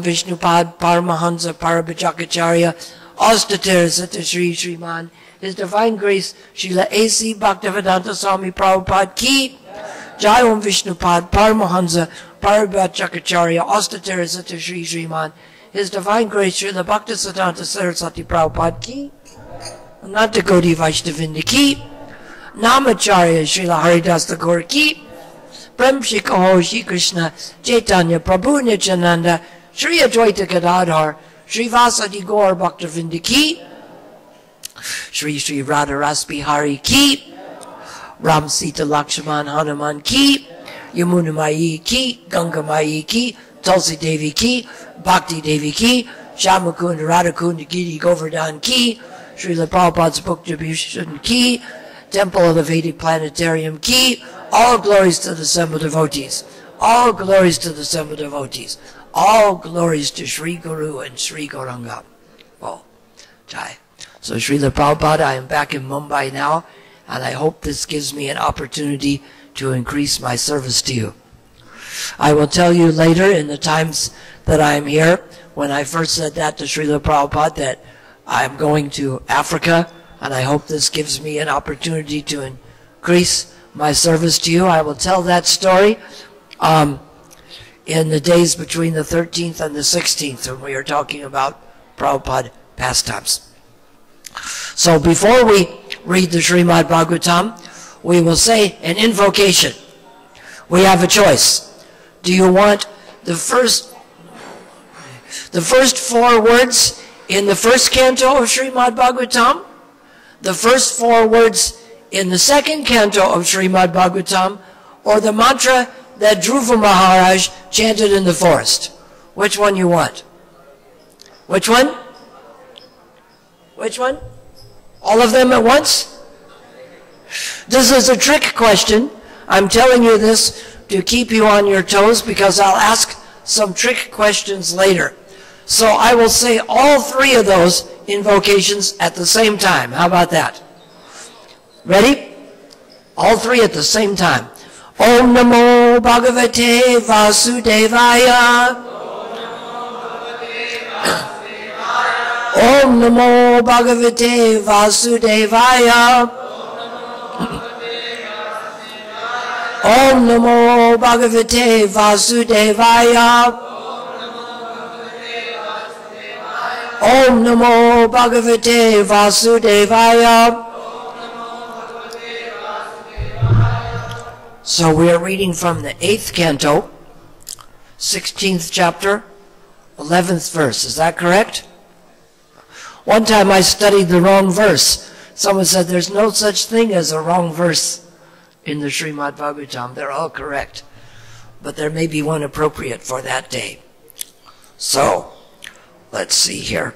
Vishnupad Paramahansa Parabhajakacharya Austatir Sata Shri Sriman His Divine Grace Srila A.C. Bhaktivedanta Swami Prabhupada Ki Jai Om Vishnupad Paramahansa Parabhajakacharya Austatir Sata Shri Sriman His Divine Grace Srila Bhaktisiddhanta Saraswati Prabhupada Ki Ananta Gaudiya Vaishnavinda Ki Namacharya Srila Haridas Thakur Ki Prem Shri Kaho Shri Krishna Chaitanya Prabhu Nityananda Shri Advaita Gadadhar Shri Vasadi Gaur Bhaktavinda Ki Shri Shri Radha Rasbihari Ki Ram Sita Lakshman Hanuman Ki Yamuna Mai Ki Ganga Mai Ki Tulsi Devi Ki Bhakti Devi Ki Shamakund Radhakund Giri Govardhan Ki Srila Prabhupada's Book Distribution Ki Temple of the Vedic Planetarium Ki. All glories to the assembled devotees. All glories to the assembled devotees. All glories to Sri Guru and Sri Gauranga. Oh, Jai. So Srila Prabhupada, I am back in Mumbai now, and I hope this gives me an opportunity to increase my service to you. I will tell you later in the times that I am here, when I first said that to Srila Prabhupada, that I am going to Africa, and I hope this gives me an opportunity to increase my service to you. I will tell that story in the days between the 13th and the 16th when we are talking about Prabhupada pastimes. So before we read the Srimad Bhagavatam, we will say an invocation. We have a choice. Do you want the first 4 words in the first canto of Srimad Bhagavatam, the first 4 words in the second canto of Srimad Bhagavatam, or the mantra that Dhruva Maharaj chanted in the forest? Which one you want? Which one? Which one? All of them at once? This is a trick question. I'm telling you this to keep you on your toes because I'll ask some trick questions later. So I will say all 3 of those invocations at the same time. How about that? Ready? All 3 at the same time. Om Namo Bhagavate Vasudevaya. Om Namo Bhagavate Vasudevaya. Om Namo Bhagavate Vasudevaya. Om Namo Bhagavate Vasudevaya. So we are reading from the 8th canto, 16th chapter, 11th verse. Is that correct? One time I studied the wrong verse. Someone said there's no such thing as a wrong verse in the Srimad Bhagavatam. They're all correct. But there may be one appropriate for that day. So, let's see here.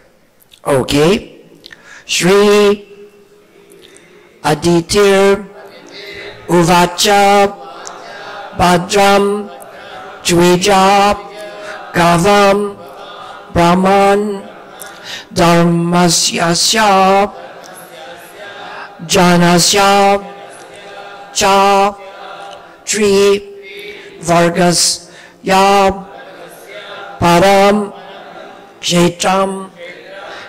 Okay. Shri Aditir Uvacha Bhadram Dvija Gavam Brahman Dharmasyasya Janasya Cha Tri Vargas Yab Param Kshetram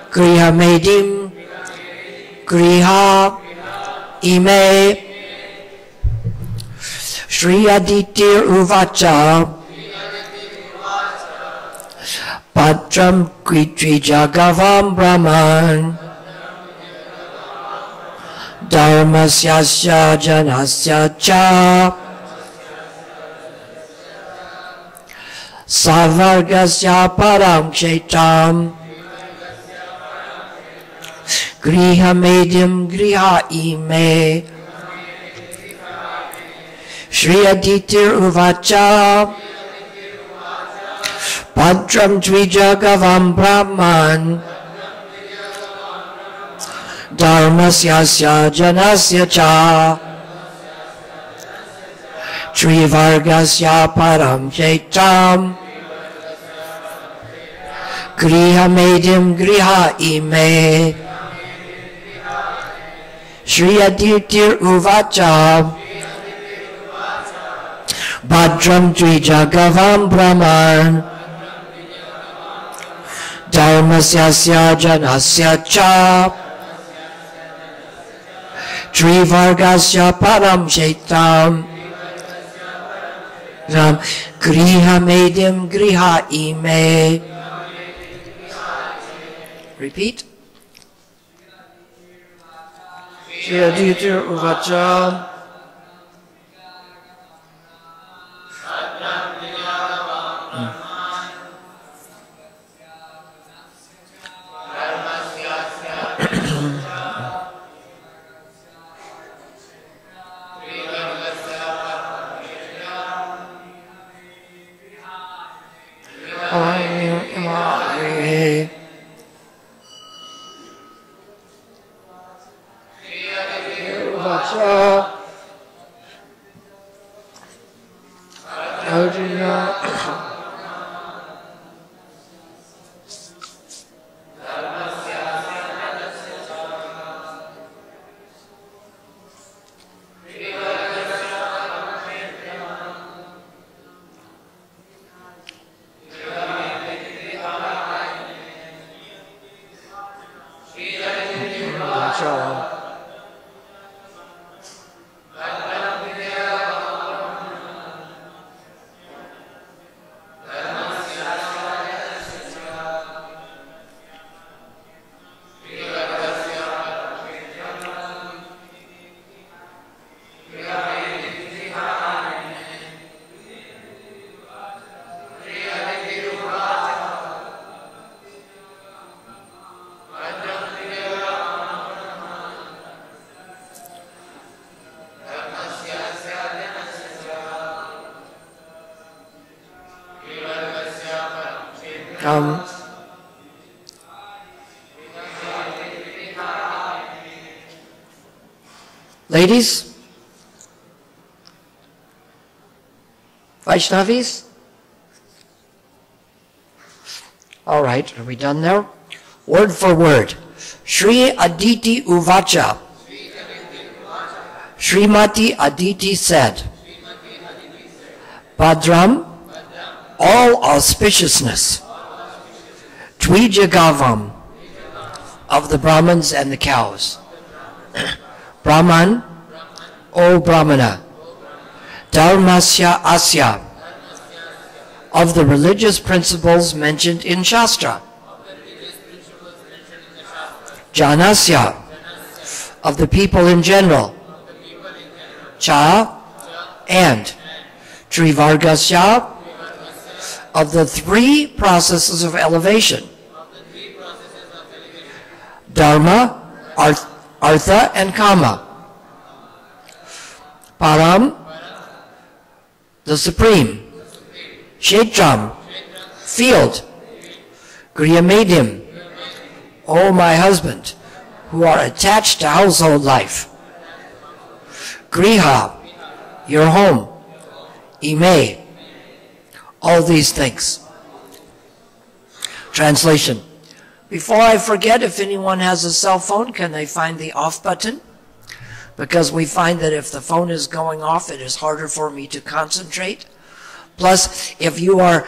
Grihamedim Griha Ime Shri Aditir Uvacha Patram Kvitri Gavam Brahman Dharmasyasya Janasya Cha Savargasya Param Kshetram Griha Medim Griha Ime Shri Aditir Uvacha Padram Dvijagavam Brahman Dharmasyasya Janasya Cha Trivargasya Param Kshetram Griha Medim Griha Ime Shri Aditir Uvacha Bhadram Dvijagavam Brahman Dharmasyasya janasya cha Trivargasya param shaitam Griha medim griha ime. Repeat. Shriaditya uvacha Ladies, Vaishnavis, all right, are we done there? Word for word. Shri Aditi Uvacha. Srimati Aditi said, Bhadram, all auspiciousness, Tvijagavam, of the Brahmins and the cows. Brahman, O Brahmana, Dharmasya Asya, of the religious principles mentioned in Shastra. Janasya, of the people in general. Cha, and Trivargasya, of the three processes of elevation. Dharma, Artha, and Kama. Param, the supreme. Kshetram, field. Griyamedim, O my husband, who are attached to household life. Griha, your home. Ime, all these things. Translation. Before I forget, if anyone has a cell phone, can they find the off button? Because we find that if the phone is going off, it is harder for me to concentrate. Plus, if you are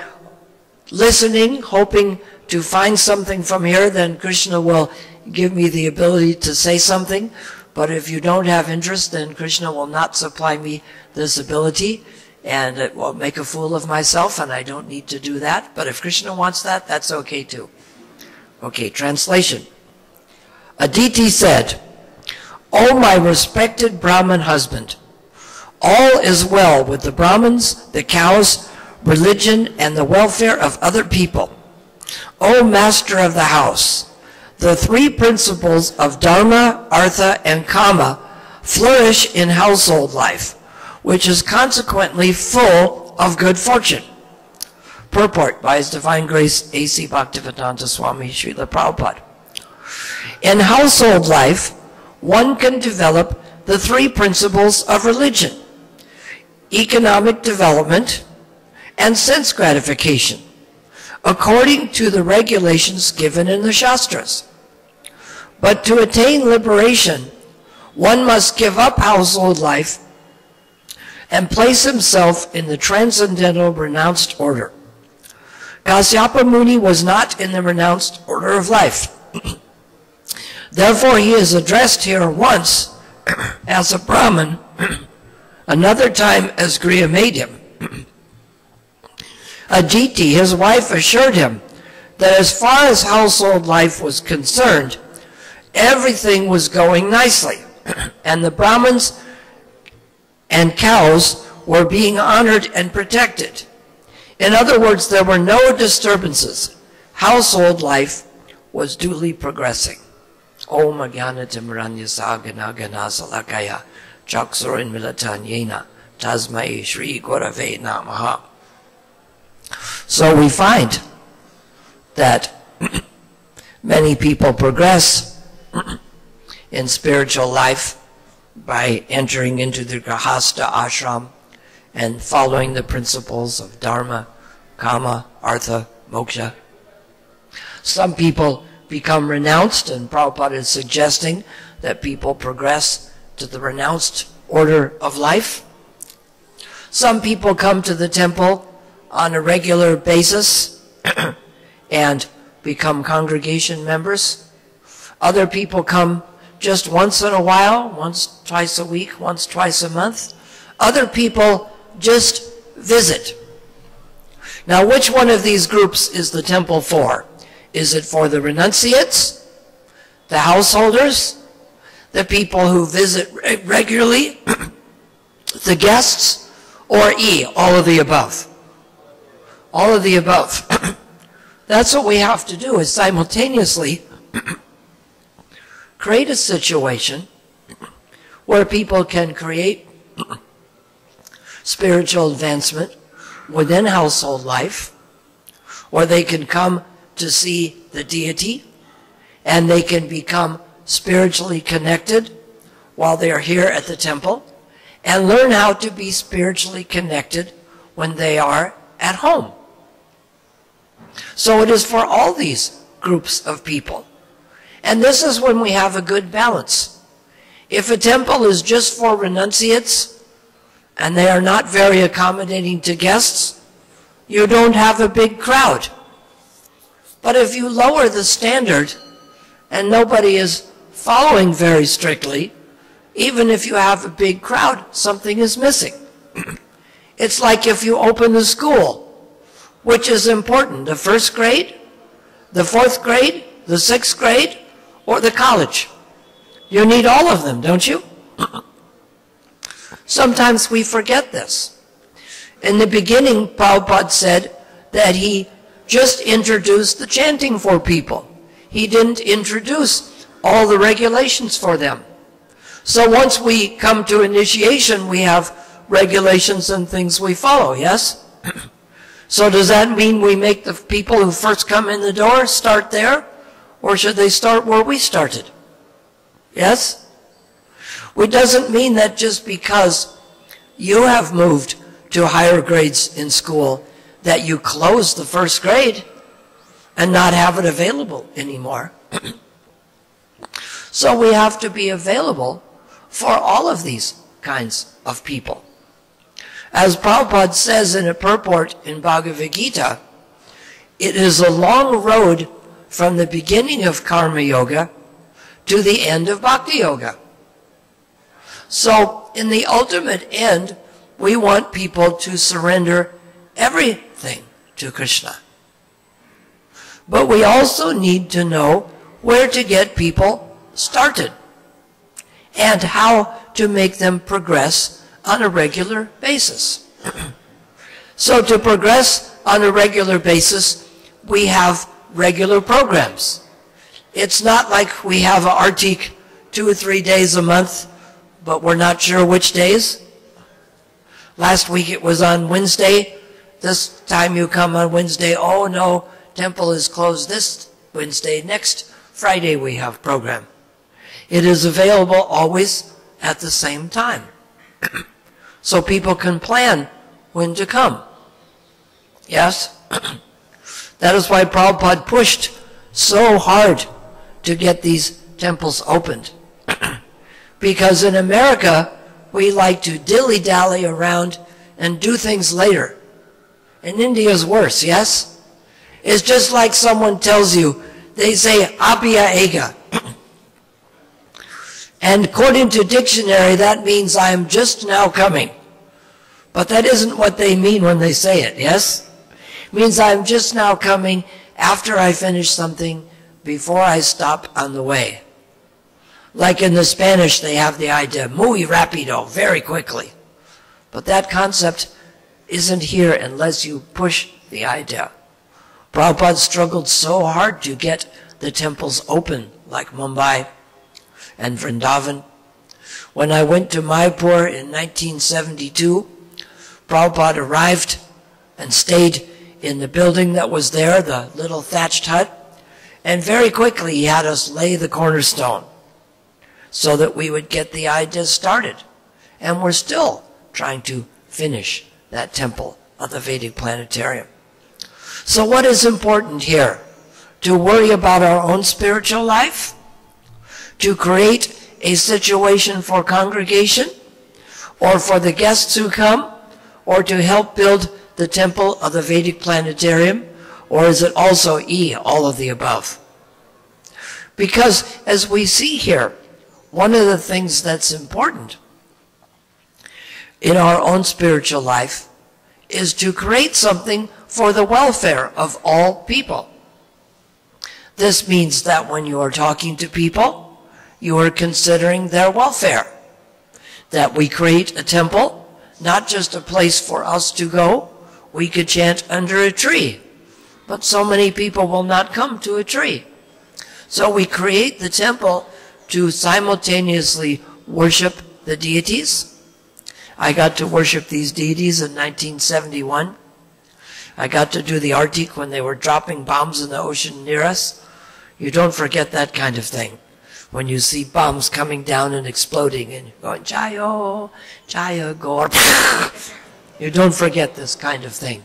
listening, hoping to find something from here, then Krishna will give me the ability to say something. But if you don't have interest, then Krishna will not supply me this ability, and it will make a fool of myself, and I don't need to do that. But if Krishna wants that, that's okay too. Okay, translation. Aditi said, O my respected Brahmin husband, all is well with the Brahmins, the cows, religion, and the welfare of other people. O master of the house, the three principles of Dharma, Artha, and Kama flourish in household life, which is consequently full of good fortune. Purport by His Divine Grace A.C. Bhaktivedanta Swami Srila Prabhupada. In household life, one can develop the three principles of religion: economic development and sense gratification, according to the regulations given in the Shastras. But to attain liberation, one must give up household life and place himself in the transcendental renounced order. Kasyapa Muni was not in the renounced order of life. Therefore, he is addressed here once as a Brahmin, another time as Griya made him. Aditi, his wife, assured him that as far as household life was concerned, everything was going nicely, and the Brahmins and cows were being honored and protected. In other words, there were no disturbances. Household life was duly progressing. Om Agyanatimranyasa Gana Gana Salakaya Chaksurin Milatanyena Tasmai Shri Gurave Namaha. So we find that many people progress in spiritual life by entering into the Grahastha ashram and following the principles of Dharma, Kama, Artha, Moksha. Some people become renounced, and Prabhupada is suggesting that people progress to the renounced order of life. Some people come to the temple on a regular basis and become congregation members. Other people come just once in a while, once, twice a week, once, twice a month. Other people just visit. Now, which one of these groups is the temple for? Is it for the renunciates, the householders, the people who visit regularly, the guests, or all of the above? All of the above. That's what we have to do, is simultaneously create a situation where people can create spiritual advancement within household life, or they can come to see the deity, and they can become spiritually connected while they are here at the temple, and learn how to be spiritually connected when they are at home. So it is for all these groups of people. And this is when we have a good balance. If a temple is just for renunciates, and they are not very accommodating to guests, you don't have a big crowd. But if you lower the standard, and nobody is following very strictly, even if you have a big crowd, something is missing. It's like if you open the school, which is important, the first grade, the fourth grade, the sixth grade, or the college. You need all of them, don't you? Sometimes we forget this. In the beginning, Prabhupada said that he just introduced the chanting for people. He didn't introduce all the regulations for them. So once we come to initiation, we have regulations and things we follow, yes? So does that mean we make the people who first come in the door start there? Or should they start where we started? Yes? It doesn't mean that just because you have moved to higher grades in school that you close the first grade and not have it available anymore. So we have to be available for all of these kinds of people. As Prabhupada says in a purport in Bhagavad Gita, it is a long road from the beginning of Karma Yoga to the end of Bhakti Yoga. So in the ultimate end, we want people to surrender everything to Krishna. But we also need to know where to get people started and how to make them progress on a regular basis. So to progress on a regular basis, we have regular programs. It's not like we have an Artik 2 or 3 days a month, but we're not sure which days. Last week it was on Wednesday. This time you come on Wednesday, oh no, temple is closed this Wednesday. Next Friday we have program. It is available always at the same time. So people can plan when to come. Yes? That is why Prabhupada pushed so hard to get these temples opened. Because in America, we like to dilly-dally around and do things later. And India is worse, yes? It's just like someone tells you, they say, Abhya Ega. And according to dictionary, that means I am just now coming. But that isn't what they mean when they say it, yes? It means I'm just now coming after I finish something, before I stop on the way. Like in the Spanish, they have the idea, muy rápido, very quickly. But that concept isn't here unless you push the idea. Prabhupada struggled so hard to get the temples open, like Mumbai and Vrindavan. When I went to Mayapur in 1972, Prabhupada arrived and stayed in the building that was there, the little thatched hut, and very quickly he had us lay the cornerstone so that we would get the idea started. And we're still trying to finish that temple of the Vedic planetarium. So what is important here? To worry about our own spiritual life? To create a situation for congregation? Or for the guests who come? Or to help build the temple of the Vedic planetarium? Or is it also E, all of the above? Because as we see here, one of the things that's important in our own spiritual life is to create something for the welfare of all people. This means that when you are talking to people, you are considering their welfare. That we create a temple, not just a place for us to go. We could chant under a tree, but so many people will not come to a tree. So we create the temple to simultaneously worship the deities. I got to worship these deities in 1971. I got to do the artik when they were dropping bombs in the ocean near us. You don't forget that kind of thing. When you see bombs coming down and exploding and going, Jayo, Jaya, Gaur. You don't forget this kind of thing.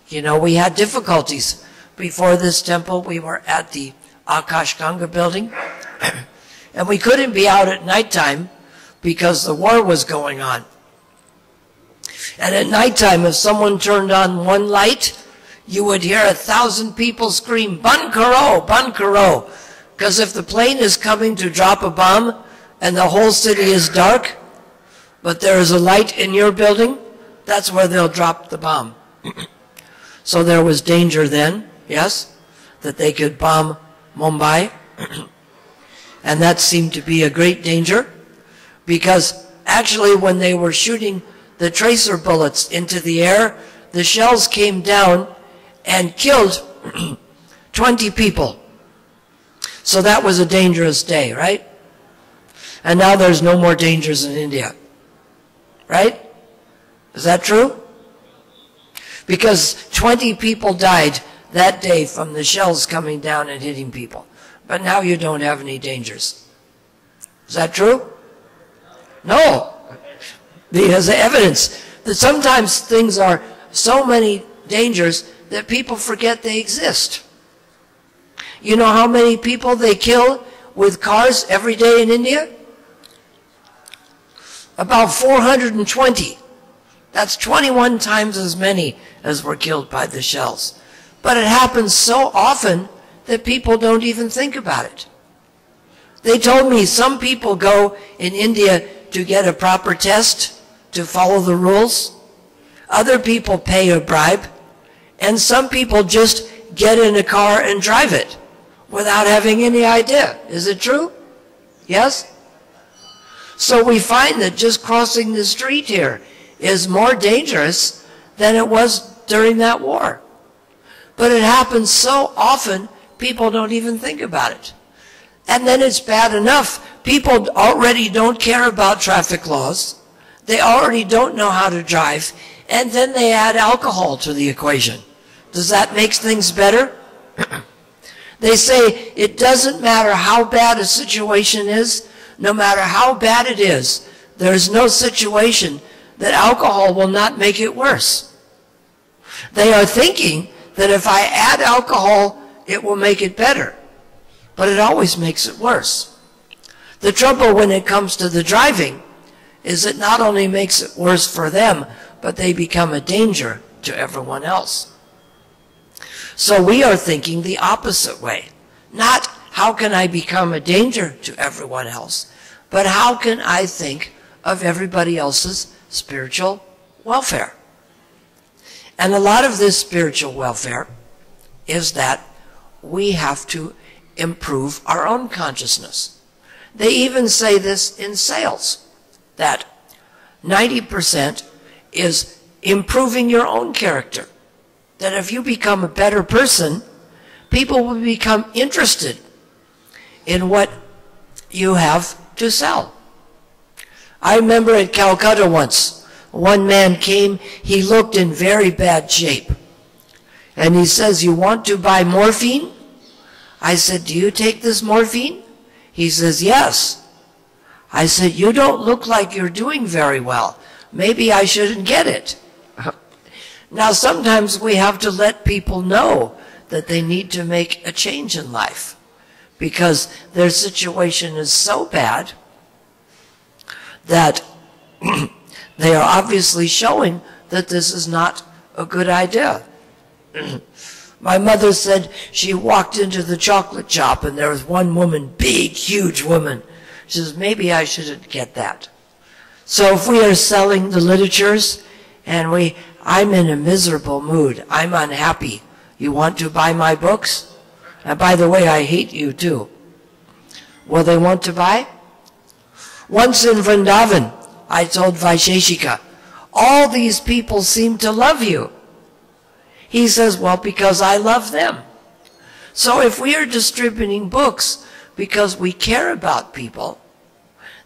You know, we had difficulties. Before this temple, we were at the Akash Ganga building. And we couldn't be out at nighttime because the war was going on. And at nighttime, if someone turned on one light, you would hear 1,000 people scream, Ban Karo, Ban Karo. Because if the plane is coming to drop a bomb and the whole city is dark, but there is a light in your building, that's where they'll drop the bomb. So there was danger then, yes, that they could bomb Mumbai. And that seemed to be a great danger, because actually when they were shooting the tracer bullets into the air, the shells came down and killed 20 people. So that was a dangerous day, right? And now there's no more dangers in India, right? Is that true? Because 20 people died that day from the shells coming down and hitting people. But now you don't have any dangers. Is that true? No. There's evidence that sometimes things are so many dangers that people forget they exist. You know how many people they kill with cars every day in India? About 420. That's 21 times as many as were killed by the shells. But it happens so often that people don't even think about it. They told me some people go in India to get a proper test, to follow the rules. Other people pay a bribe. And some people just get in a car and drive it without having any idea. Is it true? Yes? So we find that just crossing the street here is more dangerous than it was during that war. But it happens so often, people don't even think about it. And then it's bad enough. People already don't care about traffic laws. They already don't know how to drive. And then they add alcohol to the equation. Does that make things better? They say it doesn't matter how bad a situation is, no matter how bad it is, there's no situation that alcohol will not make it worse. They are thinking that if I add alcohol, it will make it better. But it always makes it worse. The trouble when it comes to the driving is it not only makes it worse for them, but they become a danger to everyone else. So we are thinking the opposite way. Not how can I become a danger to everyone else, but how can I think of everybody else's spiritual welfare? And a lot of this spiritual welfare is that we have to improve our own consciousness. They even say this in sales, that 90% is improving your own character. That if you become a better person, people will become interested in what you have to sell. I remember at Calcutta once, one man came, he looked in very bad shape. And he says, "You want to buy morphine?" I said, "Do you take this morphine?" He says, "Yes." I said, "You don't look like you're doing very well. Maybe I shouldn't get it." Now, sometimes we have to let people know that they need to make a change in life because their situation is so bad that they are obviously showing that this is not a good idea. My mother said she walked into the chocolate shop and there was one woman, big, huge woman. She says, "Maybe I shouldn't get that." So if we are selling the literatures and I'm in a miserable mood, I'm unhappy, you want to buy my books? And by the way, I hate you too. Will they want to buy? Once in Vrindavan, I told Vaisheshika, "All these people seem to love you." He says, "Well, because I love them." So if we are distributing books because we care about people,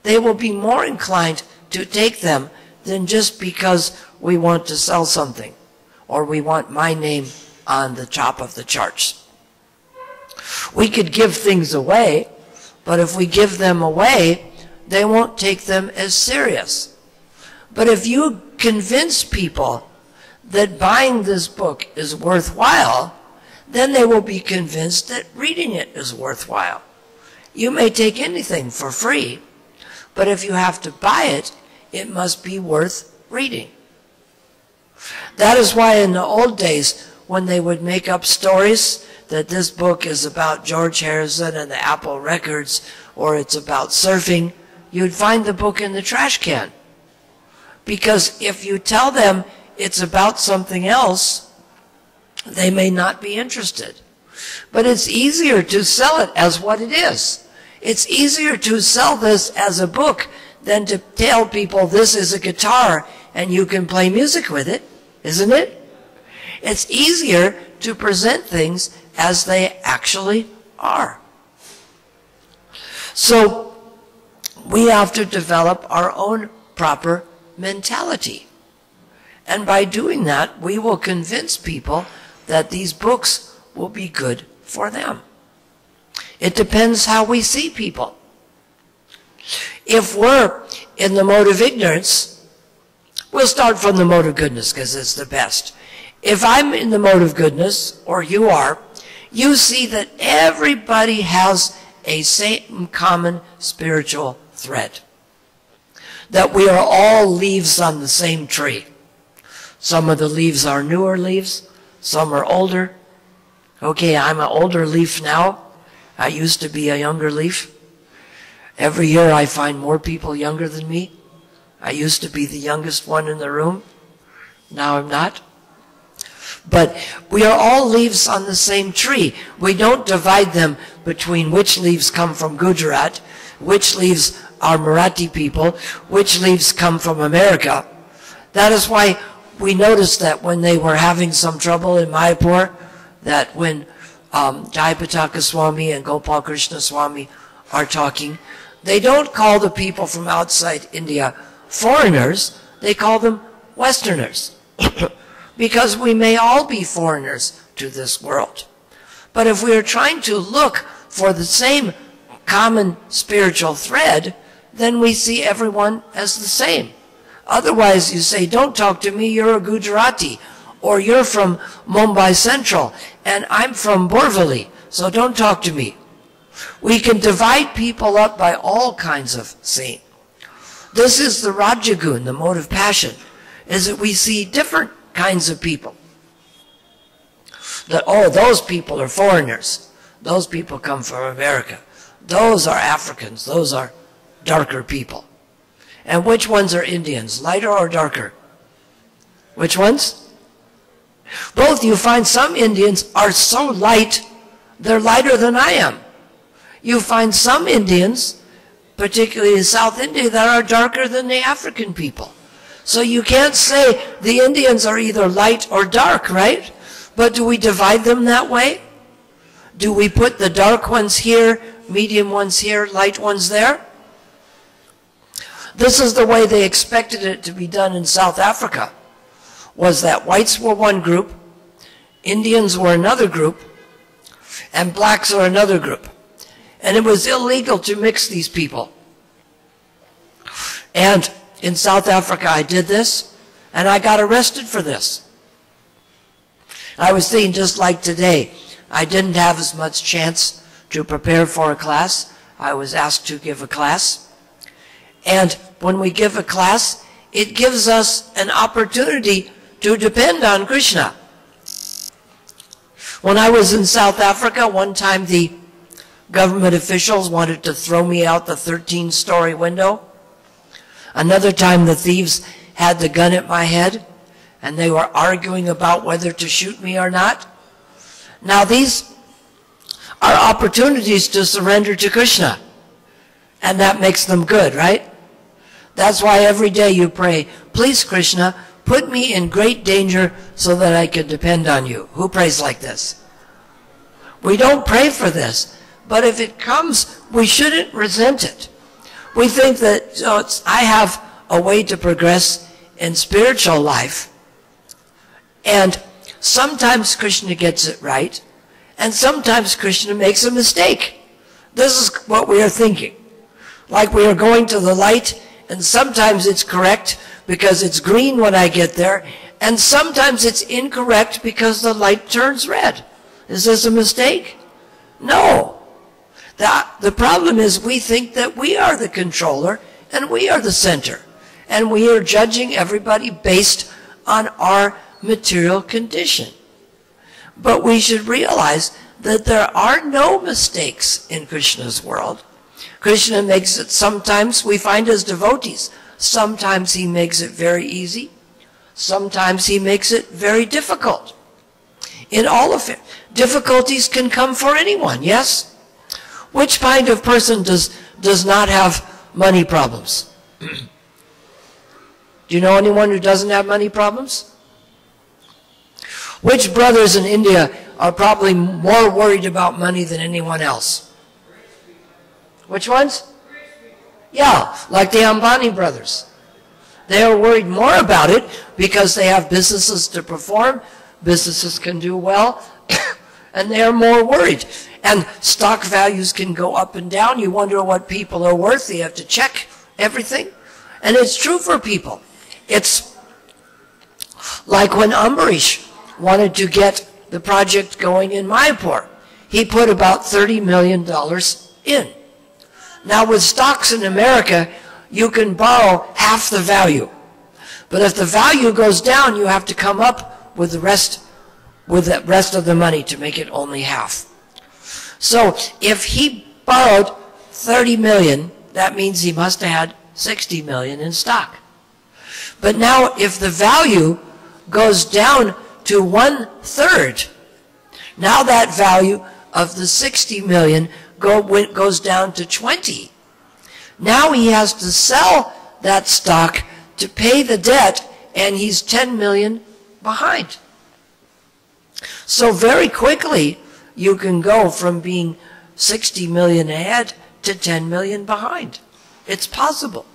they will be more inclined to take them than just because we want to sell something or we want my name on the top of the charts. We could give things away, but if we give them away, they won't take them as serious. But if you convince people that buying this book is worthwhile, then they will be convinced that reading it is worthwhile. You may take anything for free, but if you have to buy it, it must be worth reading. That is why in the old days, when they would make up stories that this book is about George Harrison and the Apple Records, or it's about surfing, you'd find the book in the trash can. Because if you tell them it's about something else, they may not be interested. But it's easier to sell it as what it is. It's easier to sell this as a book than to tell people this is a guitar and you can play music with it, isn't it? It's easier to present things as they actually are. So we have to develop our own proper mentality. And by doing that, we will convince people that these books will be good for them. It depends how we see people. If we're in the mode of ignorance, we'll start from the mode of goodness because it's the best. If I'm in the mode of goodness, or you are, you see that everybody has a same common spiritual thread. That we are all leaves on the same tree. Some of the leaves are newer leaves, some are older. Okay, I'm an older leaf now. I used to be a younger leaf. Every year I find more people younger than me. I used to be the youngest one in the room. Now I'm not. But we are all leaves on the same tree. We don't divide them between which leaves come from Gujarat, which leaves are Marathi people, which leaves come from America. That is why we noticed that when they were having some trouble in Mayapur, that when Jayapataka Swami and Gopal Krishna Swami are talking, they don't call the people from outside India foreigners, they call them Westerners. Because we may all be foreigners to this world. But if we are trying to look for the same common spiritual thread, then we see everyone as the same. Otherwise, you say, don't talk to me, you're a Gujarati, or you're from Mumbai Central, and I'm from Borivali, so don't talk to me. We can divide people up by all kinds of seeing. This is the Rajagun, the mode of passion, is that we see different kinds of people. that, oh, those people are foreigners. Those people come from America. Those are Africans. Those are darker people. And which ones are Indians, lighter or darker? Which ones? Both. You find some Indians are so light, they're lighter than I am. You find some Indians, particularly in South India, that are darker than the African people. So you can't say the Indians are either light or dark, right? But do we divide them that way? Do we put the dark ones here, medium ones here, light ones there? This is the way they expected it to be done in South Africa, was that whites were one group, Indians were another group, and blacks are another group. And it was illegal to mix these people. And in South Africa I did this, and I got arrested for this. I was thinking, just like today, I didn't have as much chance to prepare for a class. I was asked to give a class. And when we give a class, it gives us an opportunity to depend on Krishna. When I was in South Africa, one time the government officials wanted to throw me out the 13-story window. Another time the thieves had the gun at my head, and they were arguing about whether to shoot me or not. Now these are opportunities to surrender to Krishna, and that makes them good, right? That's why every day you pray, please Krishna, put me in great danger so that I can depend on you. Who prays like this? We don't pray for this, but if it comes, we shouldn't resent it. We think that I have a way to progress in spiritual life, and sometimes Krishna gets it right, and sometimes Krishna makes a mistake. This is what we are thinking. Like we are going to the light, and sometimes it's correct because it's green when I get there, and sometimes it's incorrect because the light turns red. Is this a mistake? No. The problem is we think that we are the controller and we are the center, and we are judging everybody based on our material condition. But we should realize that there are no mistakes in Krishna's world. Krishna makes it, sometimes we find as devotees, sometimes he makes it very easy, sometimes he makes it very difficult. In all of it, difficulties can come for anyone, yes? Which kind of person does not have money problems? Do you know anyone who doesn't have money problems? Which brothers in India are probably more worried about money than anyone else? Which ones? Yeah, like the Ambani brothers. They are worried more about it because they have businesses to perform, businesses can do well, and they are more worried. And stock values can go up and down. You wonder what people are worth. You have to check everything. And it's true for people. It's like when Ambarish wanted to get the project going in Mayapur. He put about $30 million in. Now with stocks in America, you can borrow half the value. But if the value goes down, you have to come up with the rest of the money to make it only half. So if he borrowed 30 million, that means he must have had 60 million in stock. But now if the value goes down to 1/3, now that value of the 60 million goes down to 20. Now he has to sell that stock to pay the debt, and he's 10 million behind. So very quickly, you can go from being 60 million ahead to 10 million behind. It's possible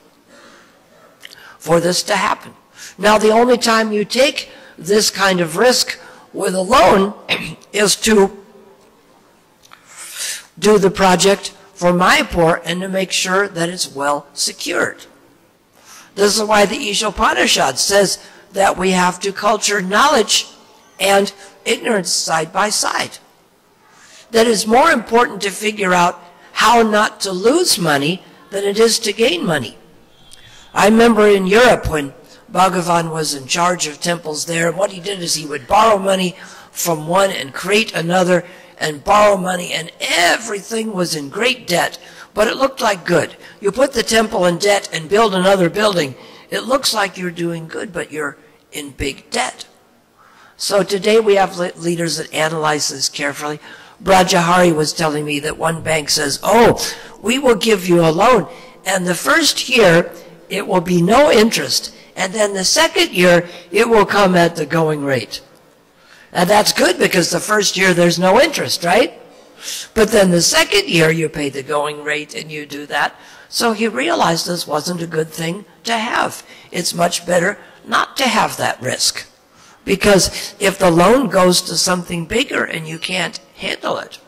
for this to happen. Now, the only time you take this kind of risk with a loan is to do the project for Mayapur and to make sure that it's well secured. This is why the Ishopanishad says that we have to culture knowledge and ignorance side by side. That it's more important to figure out how not to lose money than it is to gain money. I remember in Europe when Bhagavan was in charge of temples there, what he did is he would borrow money from one and create another and borrow money, and everything was in great debt, but it looked like good. You put the temple in debt and build another building. It looks like you're doing good, but you're in big debt. So today we have leaders that analyze this carefully. Brajahari was telling me that one bank says, oh, we will give you a loan, and the first year it will be no interest, and then the second year it will come at the going rate. And that's good because the first year there's no interest, right? But then the second year you pay the going rate and you do that. So he realized this wasn't a good thing to have. It's much better not to have that risk. Because if the loan goes to something bigger and you can't handle it.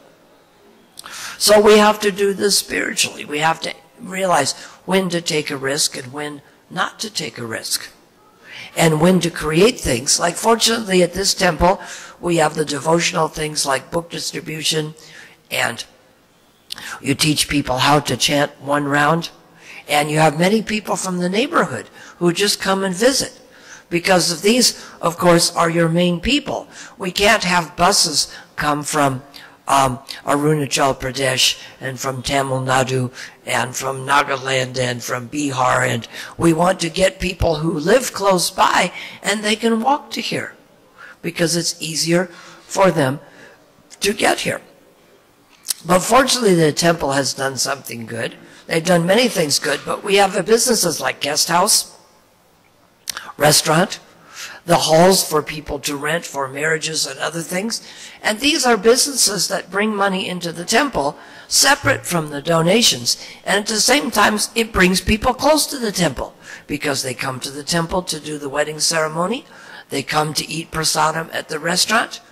So we have to do this spiritually. We have to realize when to take a risk and when not to take a risk. And when to create things. Like fortunately at this temple, we have the devotional things like book distribution, and you teach people how to chant one round. And you have many people from the neighborhood who just come and visit. Because of these, of course, are your main people. We can't have buses come from Arunachal Pradesh and from Tamil Nadu and from Nagaland and from Bihar, and we want to get people who live close by and they can walk to here because it's easier for them to get here. But fortunately the temple has done something good. They've done many things good, but we have businesses like guest house, restaurant, the halls for people to rent for marriages and other things. And these are businesses that bring money into the temple separate from the donations. And at the same time, it brings people close to the temple because they come to the temple to do the wedding ceremony. They come to eat prasadam at the restaurant,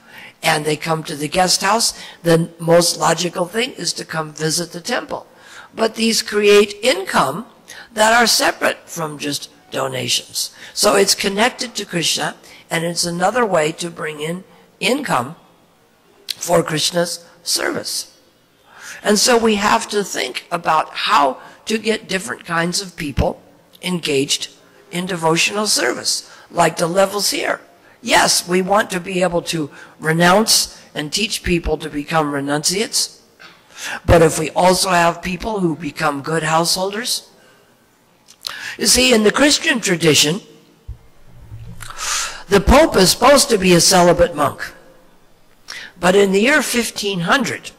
and they come to the guest house. The most logical thing is to come visit the temple. But these create income that are separate from just donations. So it's connected to Krishna, and it's another way to bring in income for Krishna's service. And so we have to think about how to get different kinds of people engaged in devotional service, like the levels here. Yes, we want to be able to renounce and teach people to become renunciates, but if we also have people who become good householders. You see, in the Christian tradition, the Pope is supposed to be a celibate monk. But in the year 1500,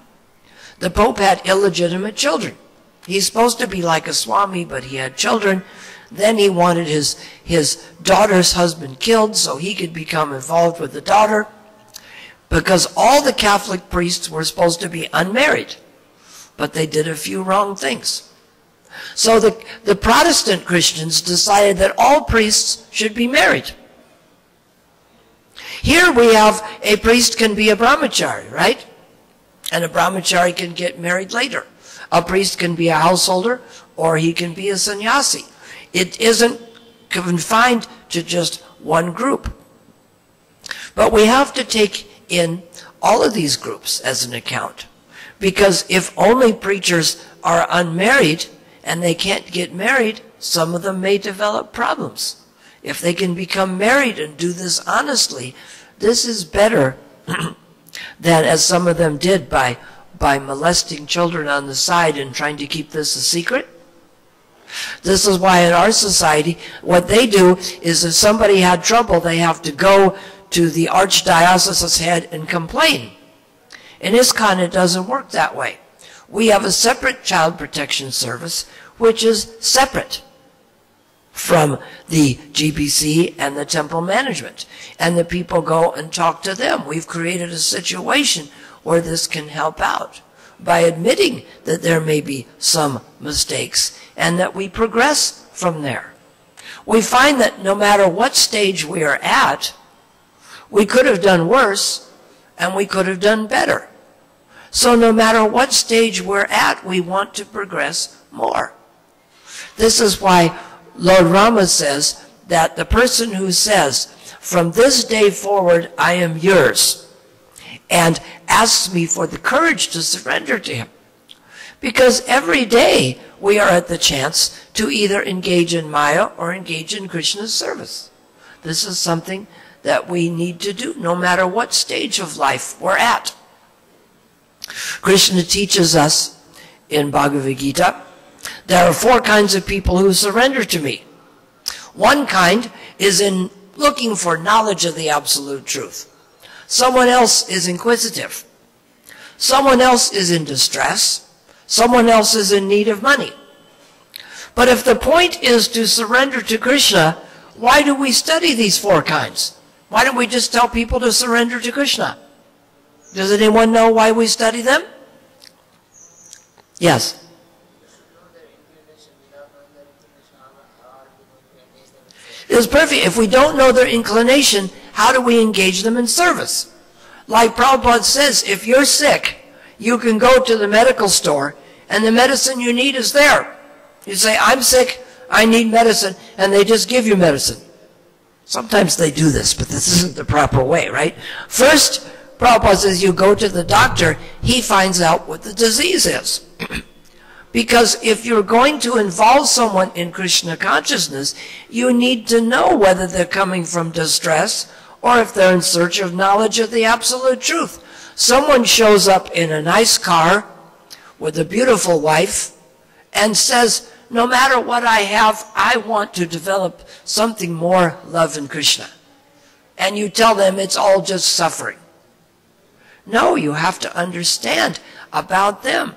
the Pope had illegitimate children. He's supposed to be like a Swami, but he had children. Then he wanted his daughter's husband killed so he could become involved with the daughter, because all the Catholic priests were supposed to be unmarried, but they did a few wrong things. So the Protestant Christians decided that all priests should be married. Here we have a priest can be a brahmachari, right? And a brahmachari can get married later. A priest can be a householder, or he can be a sannyasi. It isn't confined to just one group. But we have to take in all of these groups as an account. Because if only preachers are unmarried and they can't get married, some of them may develop problems. If they can become married and do this honestly, this is better than as some of them did by molesting children on the side and trying to keep this a secret. This is why in our society, what they do is if somebody had trouble, they have to go to the archdiocese head and complain. In ISKCON, it doesn't work that way. We have a separate child protection service, which is separate from the GBC and the temple management. And the people go and talk to them. We've created a situation where this can help out by admitting that there may be some mistakes and that we progress from there. We find that no matter what stage we are at, we could have done worse and we could have done better. So no matter what stage we're at, we want to progress more. This is why Lord Rama says that the person who says, from this day forward, I am yours, and asks me for the courage to surrender to him. Because every day we are at the chance to either engage in Maya or engage in Krishna's service. This is something that we need to do, no matter what stage of life we're at. Krishna teaches us in Bhagavad Gita, there are 4 kinds of people who surrender to me. One kind is in looking for knowledge of the absolute truth. Someone else is inquisitive. Someone else is in distress. Someone else is in need of money. But if the point is to surrender to Krishna, why do we study these 4 kinds? Why don't we just tell people to surrender to Krishna? Does anyone know why we study them? Yes. It's perfect. If we don't know their inclination, how do we engage them in service? Like Prabhupada says, if you're sick, you can go to the medical store and the medicine you need is there. You say, I'm sick, I need medicine, and they just give you medicine. Sometimes they do this, but this isn't the proper way, right? First, Prabhupada says you go to the doctor, he finds out what the disease is. Because if you're going to involve someone in Krishna consciousness, you need to know whether they're coming from distress or if they're in search of knowledge of the absolute truth. Someone shows up in a nice car with a beautiful wife and says, no matter what I have, I want to develop something more love in Krishna. And you tell them it's all just suffering. No, you have to understand about them.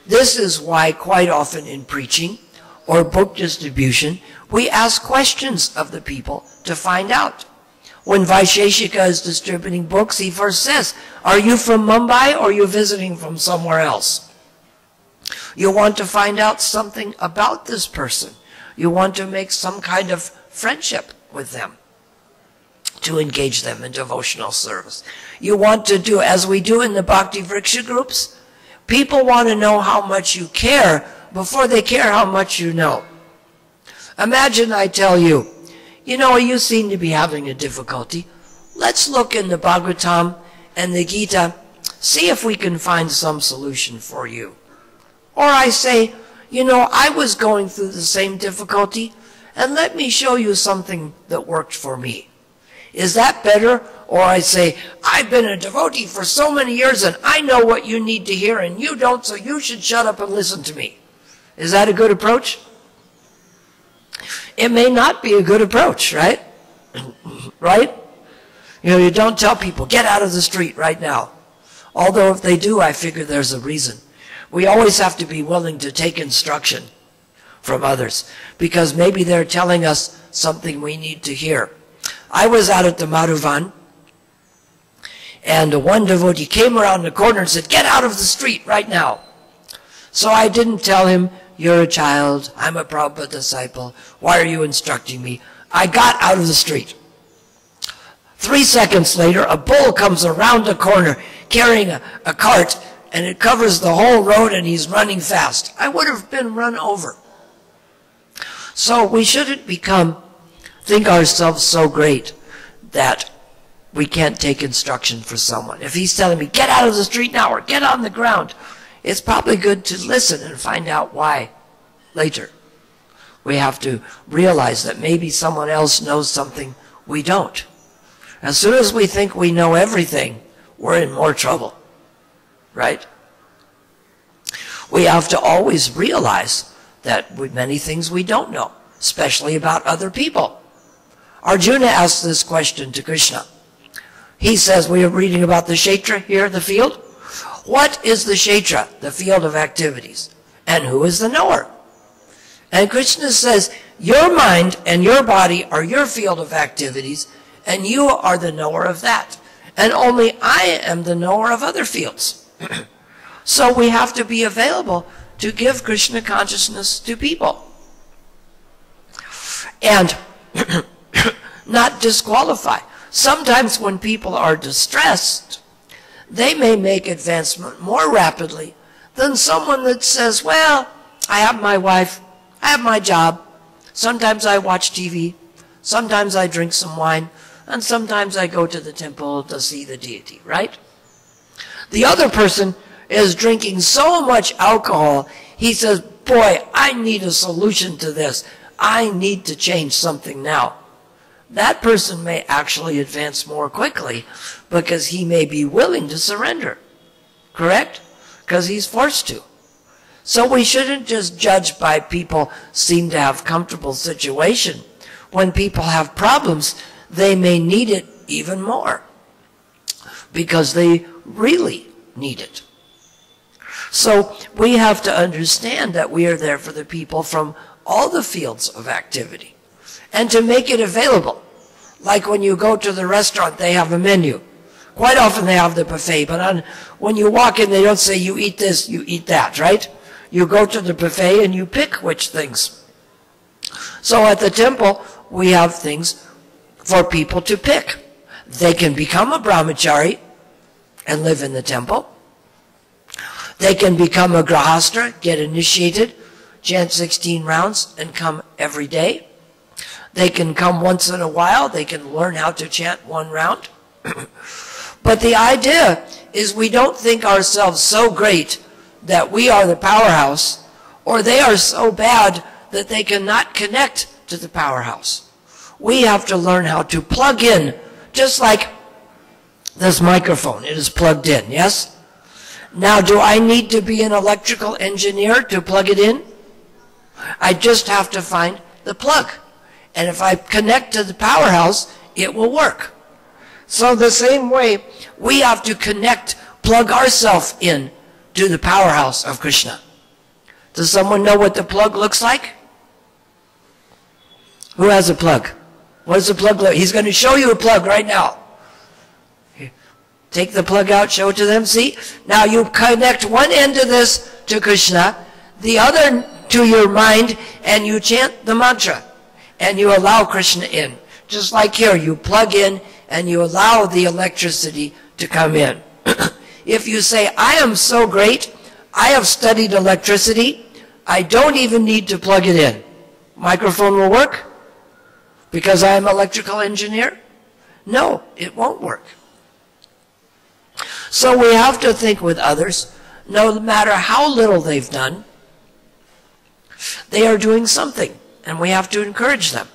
This is why quite often in preaching or book distribution, we ask questions of the people to find out. When Vaisheshika is distributing books, he first says, are you from Mumbai or are you visiting from somewhere else? You want to find out something about this person. You want to make some kind of friendship with them to engage them in devotional service. You want to do, as we do in the Bhakti Vriksha groups, people want to know how much you care before they care how much you know. Imagine I tell you, you know, you seem to be having a difficulty. Let's look in the Bhagavatam and the Gita, see if we can find some solution for you. Or I say, you know, I was going through the same difficulty, and let me show you something that worked for me. Is that better? Or I say, I've been a devotee for so many years, and I know what you need to hear, and you don't, so you should shut up and listen to me. Is that a good approach? It may not be a good approach, right? Right? You know, you don't tell people, get out of the street right now. Although if they do, I figure there's a reason. We always have to be willing to take instruction from others, because maybe they're telling us something we need to hear. I was out at the Madhuvan, and one devotee came around the corner and said, get out of the street right now. So I didn't tell him, you're a child, I'm a Prabhupada disciple, why are you instructing me? I got out of the street. 3 seconds later, a bull comes around the corner carrying a cart, and it covers the whole road, and he's running fast. I would have been run over. So we shouldn't think ourselves so great that we can't take instruction for someone. If he's telling me, get out of the street now, or get on the ground, it's probably good to listen and find out why later. We have to realize that maybe someone else knows something we don't. As soon as we think we know everything, we're in more trouble. Right? We have to always realize that many things we don't know, especially about other people. Arjuna asked this question to Krishna. He says, we are reading about the kshetra here, the field. What is the kshetra, the field of activities? And who is the knower? And Krishna says, your mind and your body are your field of activities, and you are the knower of that. And only I am the knower of other fields. So we have to be available to give Krishna consciousness to people. And not disqualify. Sometimes when people are distressed, they may make advancement more rapidly than someone that says, well, I have my wife, I have my job, sometimes I watch TV, sometimes I drink some wine, and sometimes I go to the temple to see the deity, right? The other person is drinking so much alcohol, he says, boy, I need a solution to this. I need to change something now. that person may actually advance more quickly because he may be willing to surrender. Correct? Because he's forced to. So we shouldn't just judge by people seem to have comfortable situation. When people have problems, they may need it even more because they really need it. So we have to understand that we are there for the people from all the fields of activity and to make it available. Like when you go to the restaurant, they have a menu. Quite often they have the buffet, but when you walk in, they don't say you eat this, you eat that, right? You go to the buffet and you pick which things. So at the temple, we have things for people to pick. They can become a brahmachari and live in the temple. They can become a grahastra, get initiated, chant 16 rounds, and come every day. They can come once in a while. They can learn how to chant 1 round. But the idea is we don't think ourselves so great that we are the powerhouse, or they are so bad that they cannot connect to the powerhouse. We have to learn how to plug in, just like this microphone. It is plugged in, yes? Now, do I need to be an electrical engineer to plug it in? I just have to find the plug. And if I connect to the powerhouse, it will work. So the same way, we have to connect, plug ourselves in to the powerhouse of Krishna. Does someone know what the plug looks like? Who has a plug? What does the plug look like? He's going to show you a plug right now. Here. Take the plug out, show it to them, see? Now you connect one end of this to Krishna, the other to your mind, and you chant the mantra. And you allow Krishna in. Just like here, you plug in and you allow the electricity to come in. If you say, I am so great, I have studied electricity, I don't even need to plug it in. Microphone will work? Because I am an electrical engineer? No, it won't work. So we have to think with others, no matter how little they've done, they are doing something. And we have to encourage them.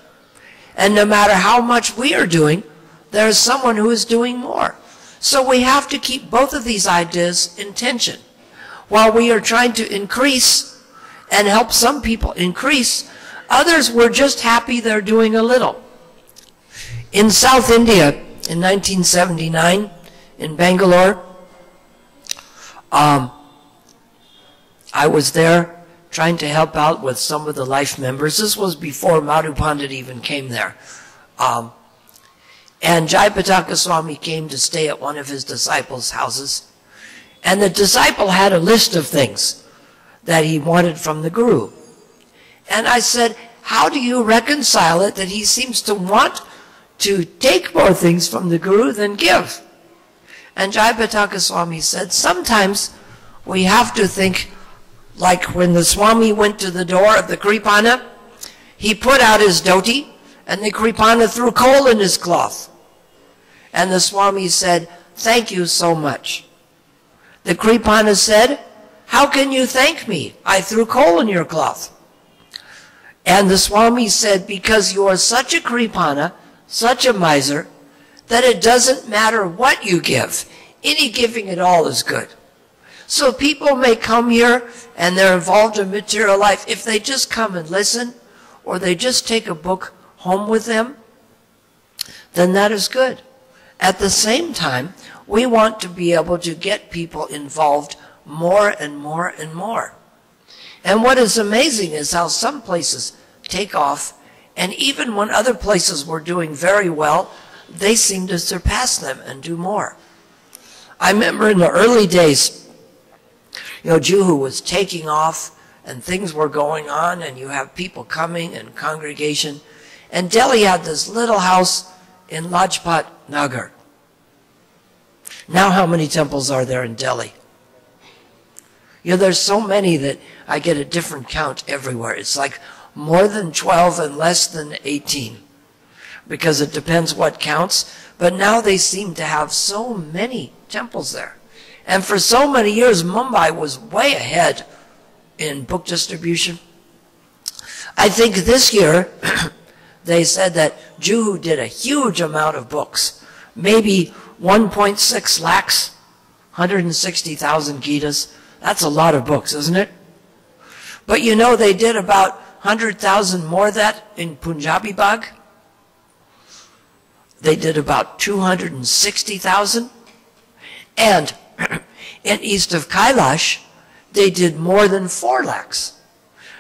And no matter how much we are doing, there is someone who is doing more. So we have to keep both of these ideas in tension. While we are trying to increase and help some people increase, others were just happy they're doing a little. In South India, in 1979, in Bangalore, I was there trying to help out with some of the life members. This was before Madhu Pandit even came there. And Jayapataka Swami came to stay at one of his disciples' houses. And the disciple had a list of things that he wanted from the Guru. And I said, how do you reconcile it that he seems to want to take more things from the Guru than give? And Jayapataka Swami said, sometimes we have to think, like when the Swami went to the door of the Kripana, he put out his dhoti, and the Kripana threw coal in his cloth. And the Swami said, thank you so much. The Kripana said, how can you thank me? I threw coal in your cloth. And the Swami said, because you are such a Kripana, such a miser, that it doesn't matter what you give. Any giving at all is good. So people may come here and they're involved in material life. If they just come and listen, or they just take a book home with them, then that is good. At the same time, we want to be able to get people involved more and more and more. And what is amazing is how some places take off, and even when other places were doing very well, they seem to surpass them and do more. I remember in the early days, Juhu was taking off and things were going on and you have people coming and congregation. And Delhi had this little house in Lajpat Nagar. Now how many temples are there in Delhi? There's so many that I get a different count everywhere. It's like more than 12 and less than 18. Because it depends what counts. But now they seem to have so many temples there. And for so many years, Mumbai was way ahead in book distribution. I think this year, they said that Juhu did a huge amount of books, maybe 1.6 lakhs, 160,000 Gitas. That's a lot of books, isn't it? But you know they did about 100,000 more of that in Punjabi Bagh. They did about 260,000. And in east of Kailash, they did more than 4 lakhs.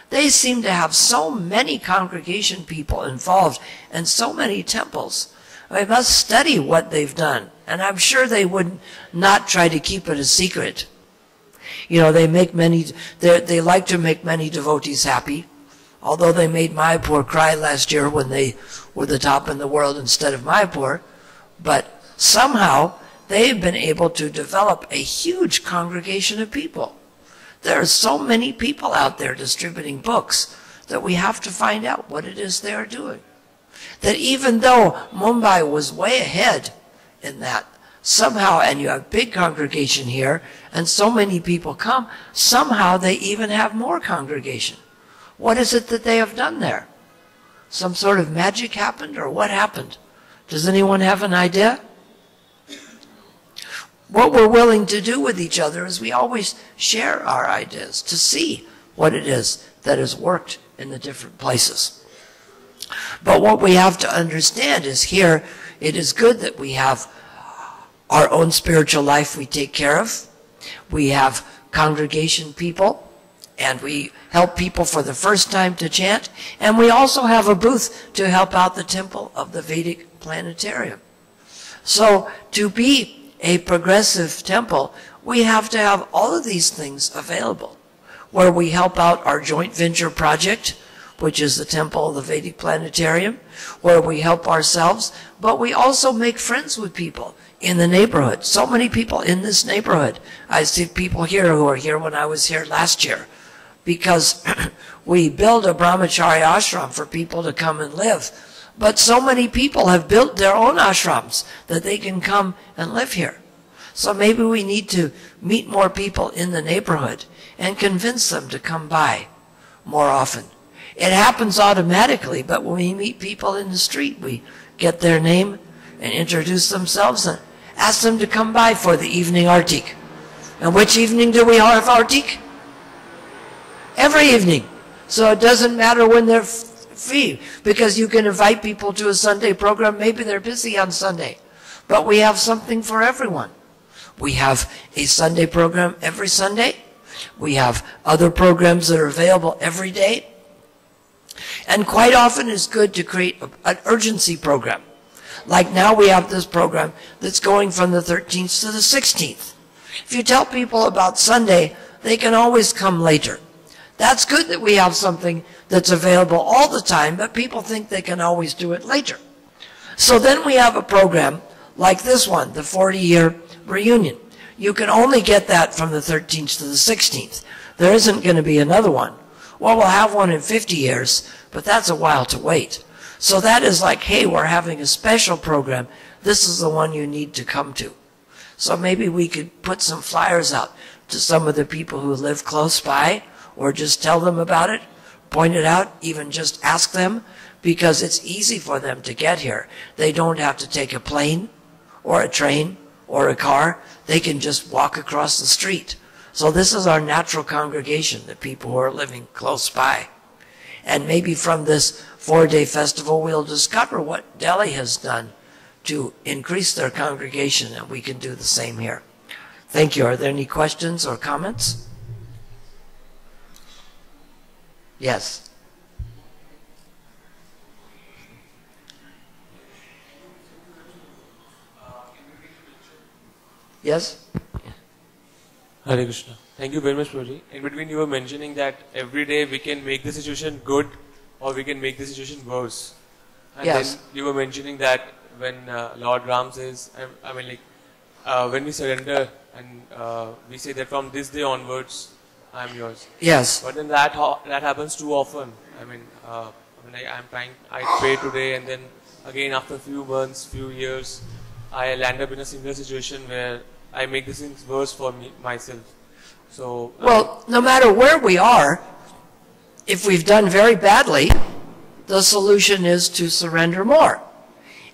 They seem to have so many congregation people involved and so many temples. I must study what they've done. And I'm sure they would not try to keep it a secret. You know, they like to make many devotees happy. Although they made Mayapur cry last year when they were the top in the world instead of Mayapur. But somehow they've been able to develop a huge congregation of people. There are so many people out there distributing books that we have to find out what it is they are doing. That even though Mumbai was way ahead in that, somehow, and you have big congregation here, and so many people come, somehow they even have more congregation. What is it that they have done there? Some sort of magic happened, or what happened? Does anyone have an idea? What we're willing to do with each other is we always share our ideas to see what it is that has worked in the different places. But what we have to understand is here, it is good that we have our own spiritual life we take care of. We have congregation people, and we help people for the first time to chant. And we also have a booth to help out the temple of the Vedic planetarium. So to be a progressive temple, we have to have all of these things available, where we help out our joint venture project, which is the temple of the Vedic planetarium, where we help ourselves, but we also make friends with people in the neighborhood. So many people in this neighborhood. I see people here who were here when I was here last year, because we build a brahmachari ashram for people to come and live. But so many people have built their own ashrams that they can come and live here. So maybe we need to meet more people in the neighborhood and convince them to come by more often. It happens automatically, but when we meet people in the street, we get their name and introduce themselves and ask them to come by for the evening artik. And which evening do we have artik? Every evening. So it doesn't matter when they're free, because you can invite people to a Sunday program. Maybe they're busy on Sunday, but we have something for everyone. We have a Sunday program every Sunday. We have other programs that are available every day. And quite often it's good to create an urgency program. Like now we have this program that's going from the 13th to the 16th. If you tell people about Sunday, they can always come later. That's good that we have something that's available all the time, but people think they can always do it later. So then we have a program like this one, the 40-year reunion. You can only get that from the 13th to the 16th. There isn't going to be another one. Well, we'll have one in 50 years, but that's a while to wait. So that is like, hey, we're having a special program. This is the one you need to come to. So maybe we could put some flyers out to some of the people who live close by, or just tell them about it, point it out, even just ask them, because it's easy for them to get here. They don't have to take a plane or a train or a car. They can just walk across the street. So this is our natural congregation, the people who are living close by. And maybe from this 4-day festival, we'll discover what Delhi has done to increase their congregation, and we can do the same here. Thank you. Are there any questions or comments? Yes. Yes? Hare Krishna. Thank you very much, Prabhuji. In between, you were mentioning that every day we can make the situation good or we can make the situation worse. And yes. Then you were mentioning that when Lord Ram says, when we surrender and we say that from this day onwards, I am yours. Yes. But then that happens too often. I pray today, and then again after a few months, few years, I land up in a similar situation where I make the things worse for myself. So well, no matter where we are, if we've done very badly, the solution is to surrender more.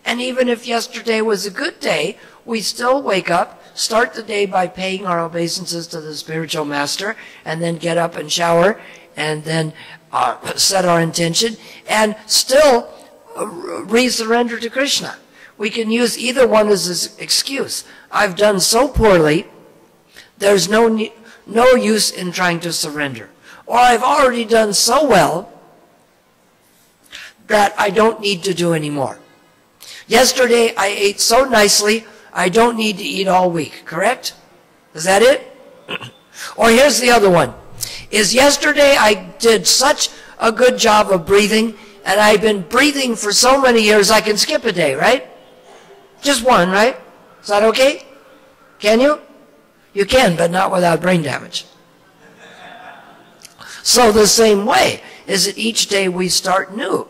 And even if yesterday was a good day, we still wake up, start the day by paying our obeisances to the spiritual master, and then get up and shower, and then set our intention, and still re-surrender to Krishna. We can use either one as an excuse. I've done so poorly, there's no use in trying to surrender. Or I've already done so well that I don't need to do any more. Yesterday I ate so nicely, I don't need to eat all week, correct? Is that it? Or here's the other one. Is yesterday I did such a good job of breathing, and I've been breathing for so many years I can skip a day, right? Just one, right? Is that okay? Can you? You can, but not without brain damage. So the same way is that each day we start new.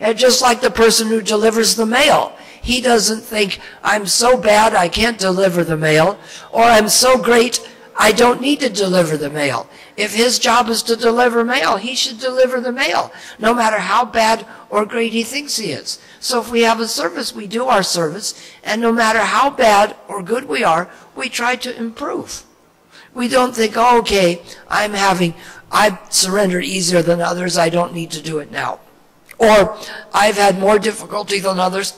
And just like the person who delivers the mail, he doesn't think, I'm so bad I can't deliver the mail, or I'm so great I don't need to deliver the mail. If his job is to deliver mail, he should deliver the mail, no matter how bad or great he thinks he is. So if we have a service, we do our service, and no matter how bad or good we are, we try to improve. We don't think, oh, okay, I've surrendered easier than others, I don't need to do it now. Or, I've had more difficulty than others,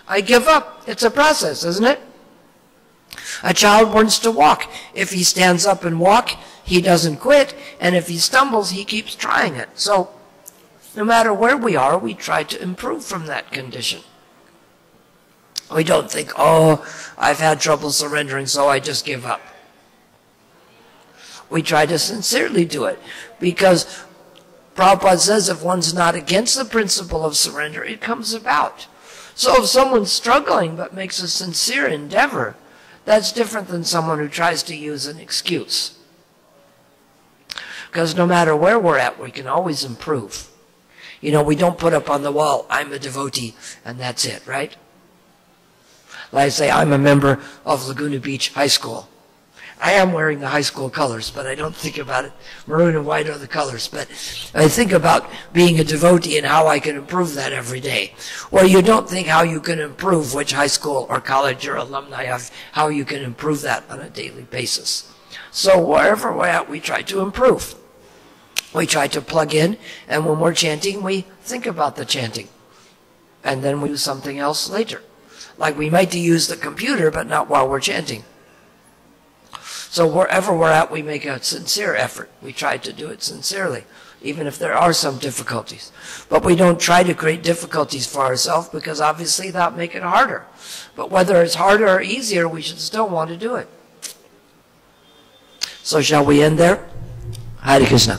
I give up. It's a process, isn't it? A child wants to walk. If he stands up and walk, he doesn't quit, and if he stumbles, he keeps trying it. So, no matter where we are, we try to improve from that condition. We don't think, oh, I've had trouble surrendering, so I just give up. We try to sincerely do it, because Prabhupada says if one's not against the principle of surrender, it comes about. So if someone's struggling but makes a sincere endeavor, that's different than someone who tries to use an excuse. Because no matter where we're at, we can always improve. You know, we don't put up on the wall, I'm a devotee, and that's it, right? Like I say, I'm a member of Laguna Beach High School. I am wearing the high school colors, but I don't think about it. Maroon and white are the colors, but I think about being a devotee and how I can improve that every day. Or you don't think how you can improve which high school or college or alumni of, how you can improve that on a daily basis. So wherever we're at, we try to improve. We try to plug in, and when we're chanting, we think about the chanting. And then we do something else later. Like we might use the computer, but not while we're chanting. So wherever we're at, we make a sincere effort. We try to do it sincerely, even if there are some difficulties. But we don't try to create difficulties for ourselves, because obviously that would make it harder. But whether it's harder or easier, we should still want to do it. So shall we end there? Hare Krishna.